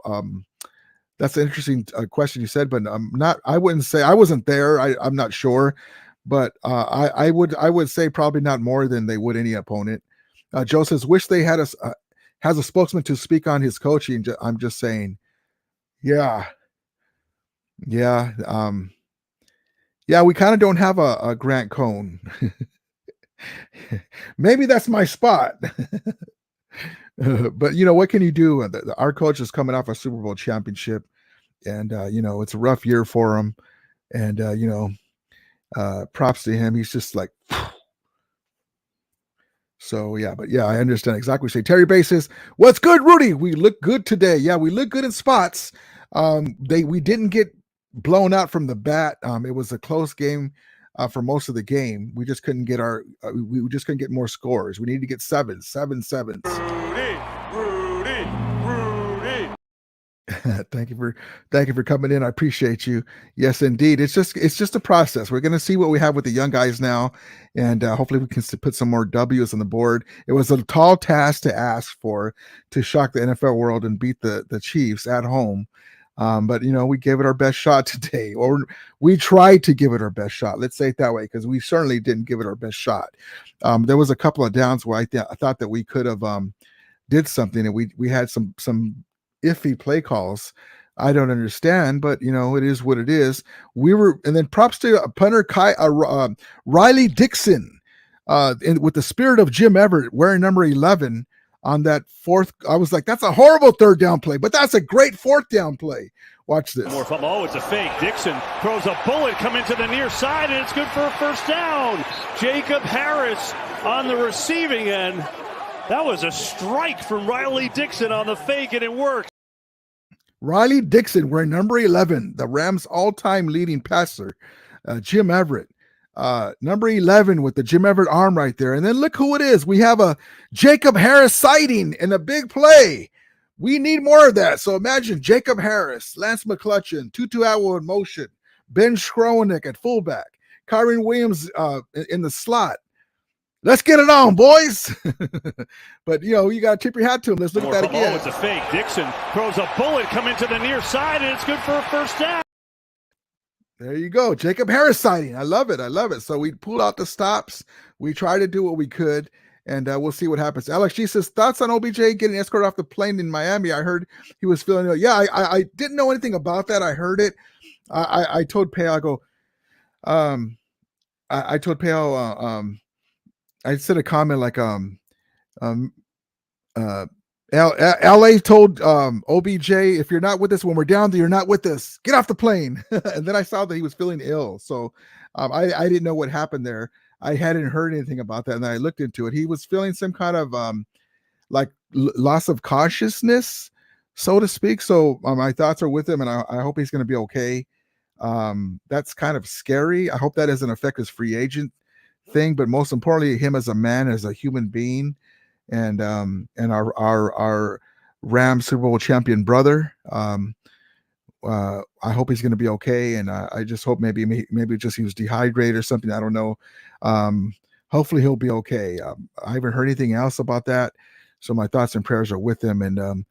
that's an interesting question you said, but I wouldn't say I wasn't there. I'm not sure, but I would say probably not more than they would any opponent. Joe says, wish they had has a spokesman to speak on his coaching. I'm just saying, yeah. We kind of don't have a Grant Cohn. Maybe that's my spot. But what can you do? Our coach is coming off a Super Bowl championship, and it's a rough year for him. And props to him. He's just like, so I understand exactly what you say. Terry Bay says, "What's good, Rudy? We look good today. Yeah, we look good in spots. We didn't get blown out from the bat. It was a close game for most of the game. We just couldn't get we just couldn't get more scores. We needed to get seven sevens. Rudy. Thank you for coming in. I appreciate you. Yes, indeed. It's just a process. We're going to see what we have with the young guys now, and hopefully we can put some more W's on the board. It was a tall task to ask for, to shock the NFL world and beat the Chiefs at home. But we gave it our best shot today, or we tried to give it our best shot. Let's say it that way, because we certainly didn't give it our best shot. There was a couple of downs where I thought that we could have did something, and we had some iffy play calls. I don't understand, but it is what it is. And then props to punter Riley Dixon, with the spirit of Jim Everett wearing number 11. On that fourth, I was like, that's a horrible third down play, but that's a great fourth down play. Watch this.
It's a fake. Dixon throws a bullet coming to the near side, and it's good for a first down. Jacob Harris on the receiving end. That was a strike from Riley Dixon on the fake, and it worked.
Riley Dixon wearing number 11, the Rams' all-time leading passer, Jim Everett. Number 11 with the Jim Everett arm right there. And then look who it is. We have a Jacob Harris sighting in a big play. We need more of that. So imagine Jacob Harris, Lance McCutcheon, Tutu Atwell in motion, Ben Skronik at fullback, Kyren Williams in the slot. Let's get it on, boys. But, you got to tip your hat to him. Let's look at that again.
It's a fake. Dixon throws a bullet coming to the near side, and it's good for a first down.
There you go. Jacob Harris sighting. I love it. So we pulled out the stops. We tried to do what we could, and we'll see what happens. Alex G says, thoughts on OBJ getting escorted off the plane in Miami? I heard he was feeling ill. Yeah, I didn't know anything about that. I heard it. I told Peo, I go, I told Peo, I said a comment like, LA told OBJ, if you're not with us when we're down there, you're not with us. Get off the plane. And then I saw that he was feeling ill. So I didn't know what happened there. I hadn't heard anything about that, and then I looked into it. He was feeling some kind of like loss of consciousness, so to speak. So my thoughts are with him, and I hope he's going to be okay. That's kind of scary. I hope that doesn't affect his free agent thing, but most importantly, him as a man, as a human being, and our Rams Super Bowl champion brother. I hope he's going to be okay, and I just hope maybe just he was dehydrated or something. I don't know. Hopefully he'll be okay. I haven't heard anything else about that, so my thoughts and prayers are with him. And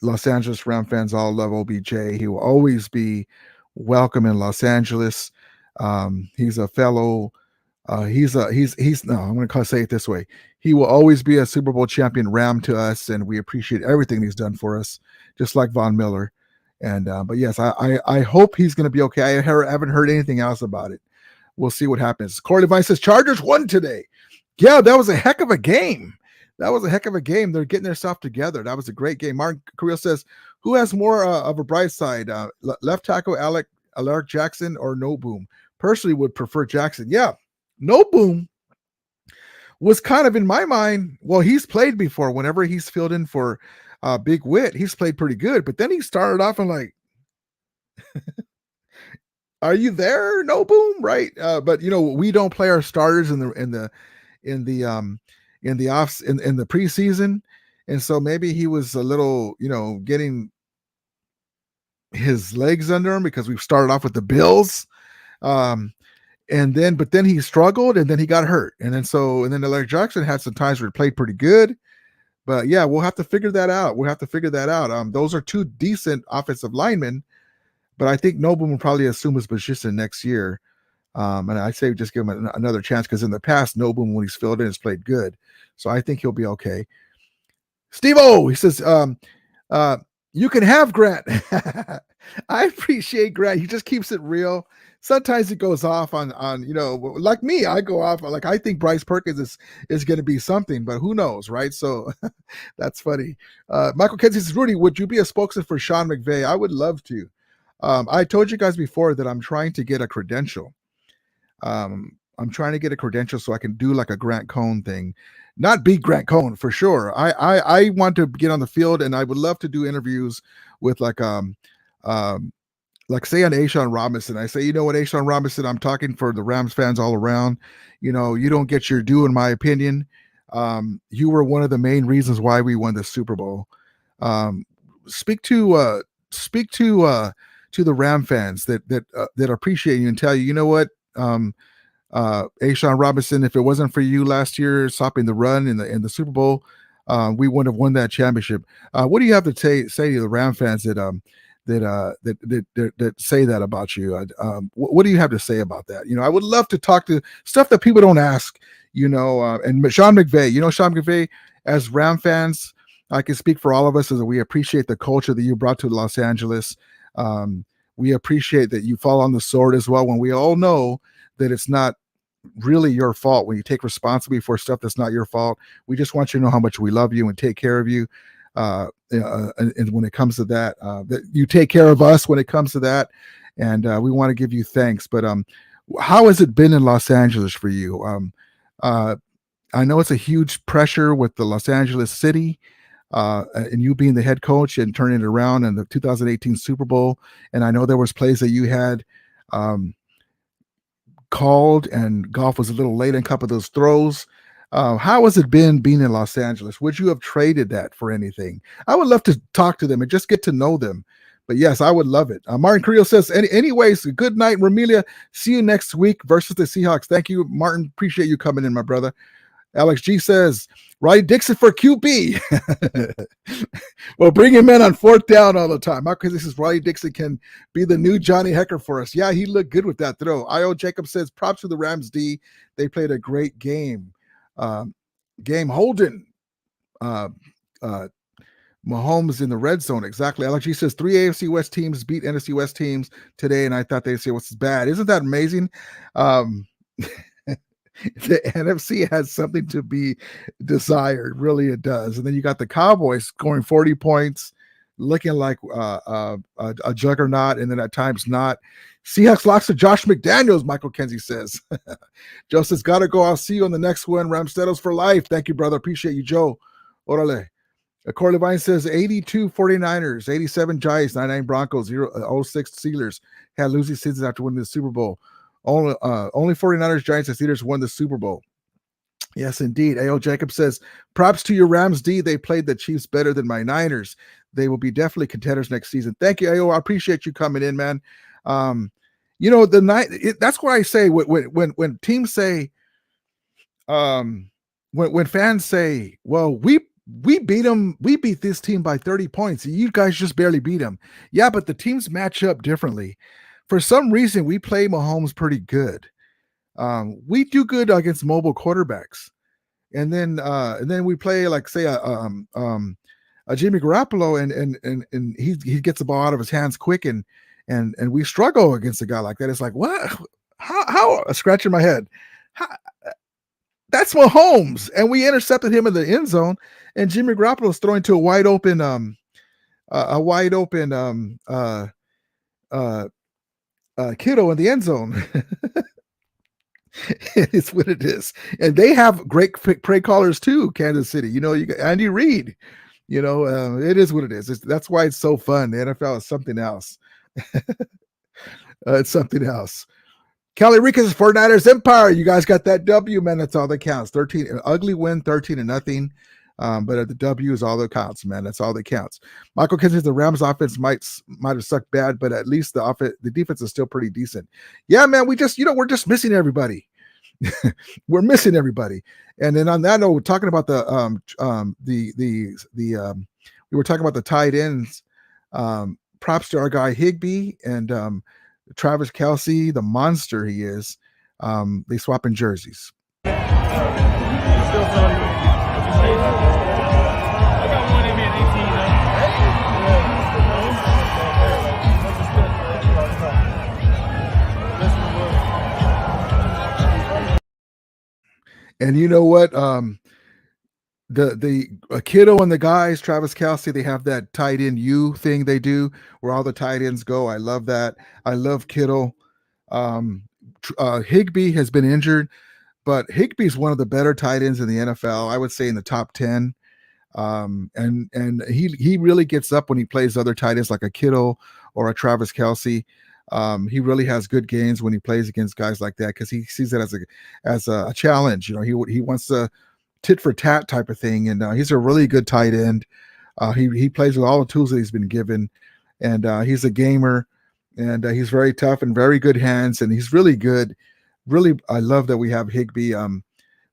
Los Angeles Ram fans all love OBJ. He will always be welcome in Los Angeles. He's a fellow. He's no. I'm going to say it this way. He will always be a Super Bowl champion Ram to us, and we appreciate everything he's done for us, just like Von Miller. And but yes, I hope he's going to be okay. I haven't heard anything else about it. We'll see what happens. Corey Devine says Chargers won today. Yeah, that was a heck of a game. They're getting their stuff together. That was a great game. Martin Carrillo says, who has more of a bright side, left tackle Alaric Jackson or No Boom? Personally, would prefer Jackson. Yeah, No Boom was kind of in my mind. Well, he's played before. Whenever he's filled in for Big Wit, he's played pretty good. But then he started off and like, are you there, No Boom? Right? But we don't play our starters in the preseason, and so maybe he was a little, getting his legs under him because we've started off with the Bills, but then he struggled, and then he got hurt, and then Alaric Jackson had some times where he played pretty good, but yeah, we'll have to figure that out. Those are two decent offensive linemen, but I think Noble will probably assume his position next year. And I say just give him another chance, because in the past, Noble, when he's filled in, has played good. So I think he'll be okay. Steve-O, he says, you can have Grant. I appreciate Grant. He just keeps it real. Sometimes he goes off on like me, I go off. Like, I think Bryce Perkins is going to be something, but who knows, right? So that's funny. Michael Kenzie says, Rudy, would you be a spokesman for Sean McVay? I would love to. I told you guys before that I'm trying to get a credential. I'm trying to get a credential so I can do like a Grant Cohn thing, not beat Grant Cohn for sure. I want to get on the field, and I would love to do interviews with like say on Ashawn Robinson. I say, you know what, Ashawn Robinson, I'm talking for the Rams fans all around. You don't get your due, in my opinion. You were one of the main reasons why we won the Super Bowl. Speak to the Ram fans that appreciate you and tell you, you know what, Ashawn Robinson, if it wasn't for you last year stopping the run in the Super Bowl, we wouldn't have won that championship. What do you have to say to the Ram fans that say that about you? What do you have to say about that? I would love to talk to stuff that people don't ask. And Sean McVay. Sean McVay, as Ram fans, I can speak for all of us, is that we appreciate the culture that you brought to Los Angeles. We appreciate that you fall on the sword as well, when we all know that it's not really your fault, when you take responsibility for stuff that's not your fault. We just want you to know how much we love you and take care of you. And when it comes to that, that you take care of us when it comes to that. And we want to give you thanks. But how has it been in Los Angeles for you? I know it's a huge pressure with the Los Angeles city, and you being the head coach and turning it around in the 2018 Super Bowl. And I know there was plays that you had called, and Goff was a little late in a couple of those throws. How has it been being in Los Angeles? Would you have traded that for anything? I would love to talk to them and just get to know them. But yes, I would love it. Martin Carrillo says, anyways, good night, Romelia. See you next week versus the Seahawks. Thank you, Martin. Appreciate you coming in, my brother. Alex G says, Roddy Dixon for QB. Well, bring him in on fourth down all the time. Mark Crazy says Roddy Dixon can be the new Johnny Hecker for us. Yeah, he looked good with that throw. I.O. Jacob says, props to the Rams D. They played a great game. Game Holden. Mahomes in the red zone. Exactly. Alex G says 3 AFC West teams beat NFC West teams today, and I thought they'd say what's bad. Isn't that amazing? The NFC has something to be desired. Really, it does. And then you got the Cowboys scoring 40 points, looking like a juggernaut, and then at times not. Seahawks locks to Josh McDaniels, Michael Kenzie says. Joe says, gotta go. I'll see you on the next one. Ramstedos for life. Thank you, brother. Appreciate you, Joe. Orale. Corey Levine says 82 49ers, 87 Giants, 99 Broncos, 06 Steelers had losing seasons after winning the Super Bowl. Only 49ers, Giants, and Steelers won the Super Bowl. Yes, indeed. A.O. Jacob says, props to your Rams D. They played the Chiefs better than my Niners. They will be definitely contenders next season. Thank you, A.O. I appreciate you coming in, man. That's what I say when teams say, when fans say, well, we beat them, we beat this team by 30 points. You guys just barely beat them. Yeah, but the teams match up differently. For some reason, we play Mahomes pretty good. We do good against mobile quarterbacks, and then we play like say a Jimmy Garoppolo, and he gets the ball out of his hands quick, and we struggle against a guy like that. It's like, what? How? Scratching my head. That's Mahomes, and we intercepted him in the end zone, and Jimmy Garoppolo is throwing to a wide open Kittle in the end zone. It's what it is, and they have great play callers too. Kansas City, you got Andy Reid. It is what it is. That's why it's so fun. The NFL is something else. It's something else. Kelly Ricas, 49ers Empire. You guys got that W, man. That's all that counts. 13, an ugly win, 13-0. But the W is all that counts, man. That's all that counts. Michael Kinsey, the Rams offense might have sucked bad, but at least the defense is still pretty decent. Yeah, man. We just, we're just missing everybody. We're missing everybody. And then on that note, we're talking about we were talking about the tight ends. Props to our guy Higbee and Travis Kelce, the monster he is. They swap in jerseys. And you know what? The Kiddo and the guys, Travis Kelce, they have that tight end U thing they do where all the tight ends go. I love that. I love Kittle. Higbee has been injured, but Higbee is one of the better tight ends in the NFL. I would say in the top 10. And he really gets up when he plays other tight ends like a Kittle or a Travis Kelce. He really has good games when he plays against guys like that because he sees it as a challenge. He wants to tit for tat type of thing, and he's a really good tight end. He plays with all the tools that he's been given, and he's a gamer, and he's very tough and very good hands, and he's really good. Really, I love that we have Higbee.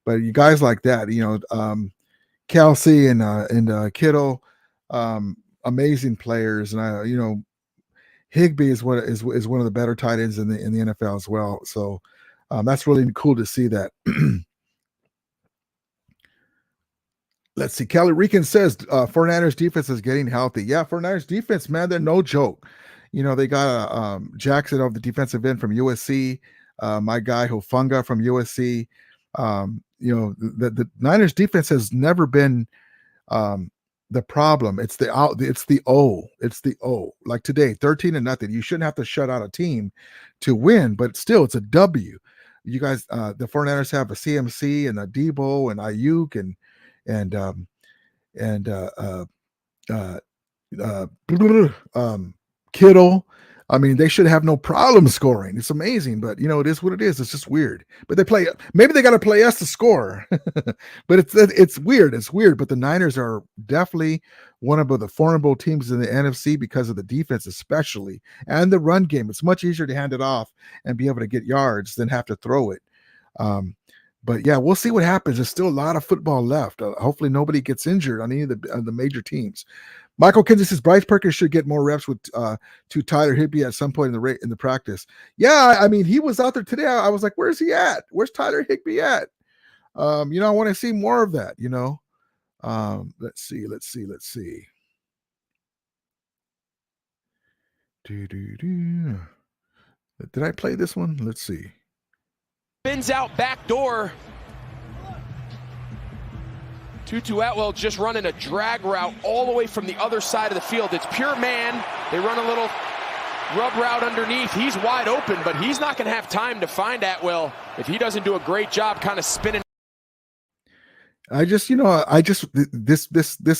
But you guys like that, Kelce and Kittle, amazing players, and Higbee is one of the better tight ends in the NFL as well. So that's really cool to see that. Let's see. Kelly Rican says 49ers defense is getting healthy. Yeah, 49ers defense, man, they're no joke. They got Jackson of the defensive end from USC, my guy Hofunga from USC. The Niners defense has never been the problem. It's the O. Like today, 13-0. You shouldn't have to shut out a team to win, but still, it's a W. You guys, the 49ers have a CMC and a Debo and Ayuk and Kittle. I mean, they should have no problem scoring. It's amazing, but it is what it is. It's just weird. But maybe they got to play us to score. But it's weird. It's weird. But the Niners are definitely one of the formidable teams in the NFC because of the defense, especially, and the run game. It's much easier to hand it off and be able to get yards than have to throw it. But yeah, we'll see what happens. There's still a lot of football left. Hopefully nobody gets injured on any of the major teams. Michael Kinsey says Bryce Perkins should get more reps to Tyler Higbee at some point in the practice. Yeah, I mean, he was out there today. I was like, where's he at? Where's Tyler Higbee at? I want to see more of that, Let's see. Did I play this one? Let's see.
Spins out back door Tutu Atwell just running a drag route all the way from the other side of the field. It's pure man. They run a little rub route underneath. He's wide open, but he's not going to have time to find Atwell if he doesn't do a great job kind of spinning.
This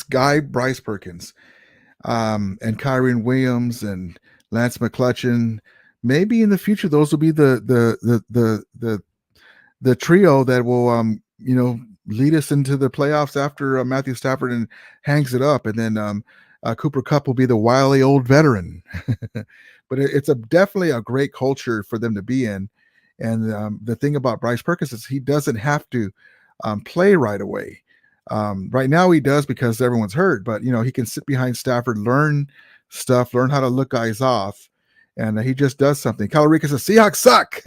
guy, Bryce Perkins, and Kyron Williams and Lance McClutchin, maybe in the future, those will be the trio that will, lead us into the playoffs after Matthew Stafford and hangs it up. And then Cooper Kupp will be the wily old veteran. But it's definitely a great culture for them to be in. And the thing about Bryce Perkins is he doesn't have to play right away. Right now he does because everyone's hurt, but he can sit behind Stafford, learn stuff, learn how to look guys off. And he just does something. Calarica says, Seahawks suck.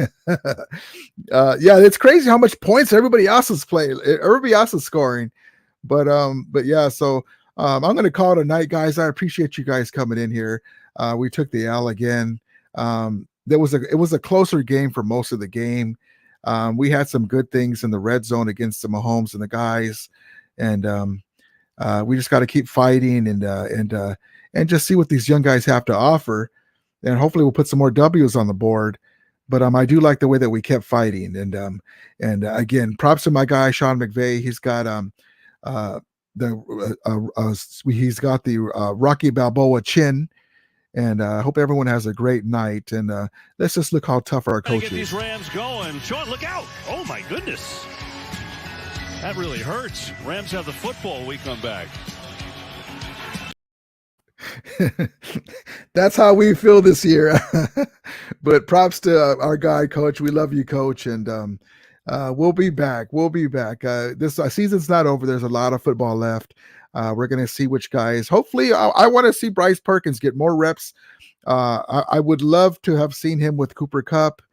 Yeah, it's crazy how much points everybody else is playing. Everybody else is scoring. But yeah, so I'm going to call it a night, guys. I appreciate you guys coming in here. We took the L again. It was a closer game for most of the game. We had some good things in the red zone against the Mahomes and the guys. And we just got to keep fighting and just see what these young guys have to offer. And hopefully we'll put some more W's on the board. But I do like the way that we kept fighting. And again, props to my guy Sean McVay. He's got he's got the Rocky Balboa chin. And I hope everyone has a great night. And let's just look how tough our coach is.
Get these Rams going. Sean, look out. Oh, my goodness. That really hurts. Rams have the football when we come back.
That's how we feel this year. But props to our guy, Coach. We love you, Coach. And we'll be back. This season's not over. There's a lot of football left. We're going to see which guys. Hopefully, I want to see Bryce Perkins get more reps. I would love to have seen him with Cooper Kupp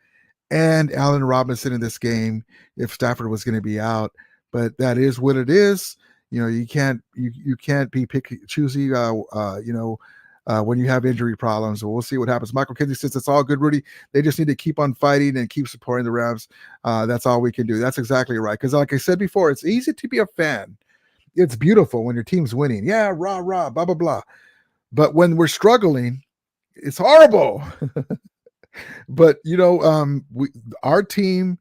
and Allen Robinson in this game if Stafford was going to be out. But that is what it is. You can't be choosy. When you have injury problems. So we'll see what happens. Michael Kinsey says it's all good, Rudy. They just need to keep on fighting and keep supporting the Rams. That's all we can do. That's exactly right. Because like I said before, it's easy to be a fan. It's beautiful when your team's winning. Yeah, rah, rah, blah, blah, blah. But when we're struggling, it's horrible. But, our team,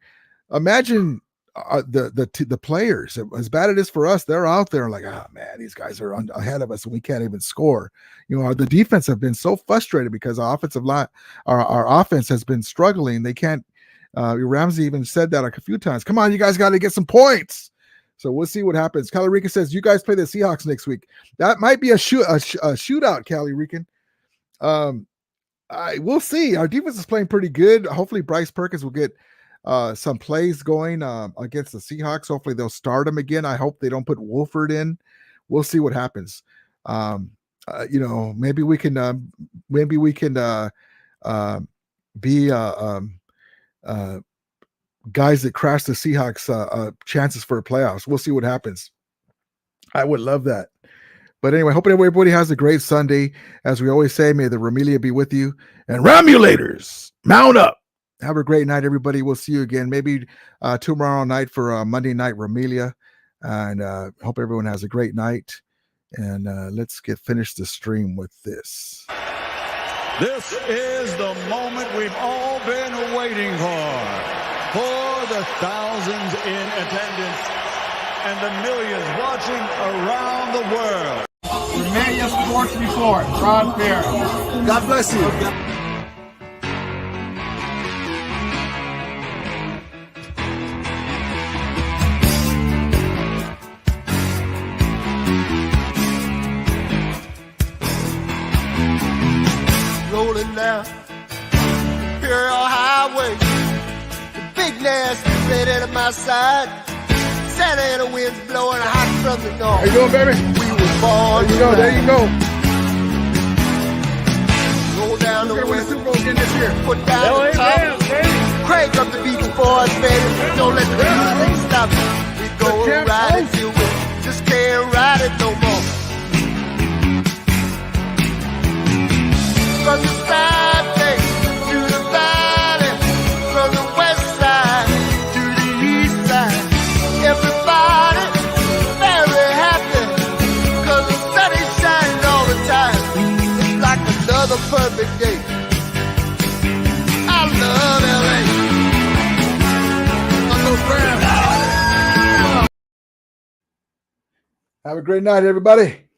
imagine the players, as bad it is for us, they're out there like, man, these guys are ahead of us and we can't even score. The defense have been so frustrated because our offensive line, our offense has been struggling. They can't, Ramsey even said that a few times. Come on, you guys got to get some points. So we'll see what happens. Cali Rican says, you guys play the Seahawks next week. That might be a shootout, Cali Rican. We'll see. Our defense is playing pretty good. Hopefully Bryce Perkins will get some plays going against the Seahawks. Hopefully they'll start him again. I hope they don't put Wolford in. We'll see what happens. Maybe we can be guys that crash the Seahawks chances for playoffs. We'll see what happens. I would love that. But anyway, hoping everybody has a great Sunday. As we always say, may the Ramelia be with you. And Ramulators, mount up. Have a great night, everybody. We'll see you again maybe tomorrow night for Monday Night Ramelia. And hope everyone has a great night. And let's finish the stream with this.
This is the moment we've all been waiting for the thousands in attendance and the millions watching around the world.
We've met you sports before. Ron Fair.
God bless you.
Rolling down Imperial Highway, the big nasty red out of my side. Santa Ana winds blowing hot from the north.
How you doing, baby?
We were born.
There you go.
Roll down the west,
Super Bowl again this year.
put down the top. Crank up the beach boys, baby. Don't let the music stop. We go ride until we just can't ride it no more. From the side to the valley, from the west side to the east side, everybody very happy.
perfect day. I love LA. On those Rams. Have a great night, everybody.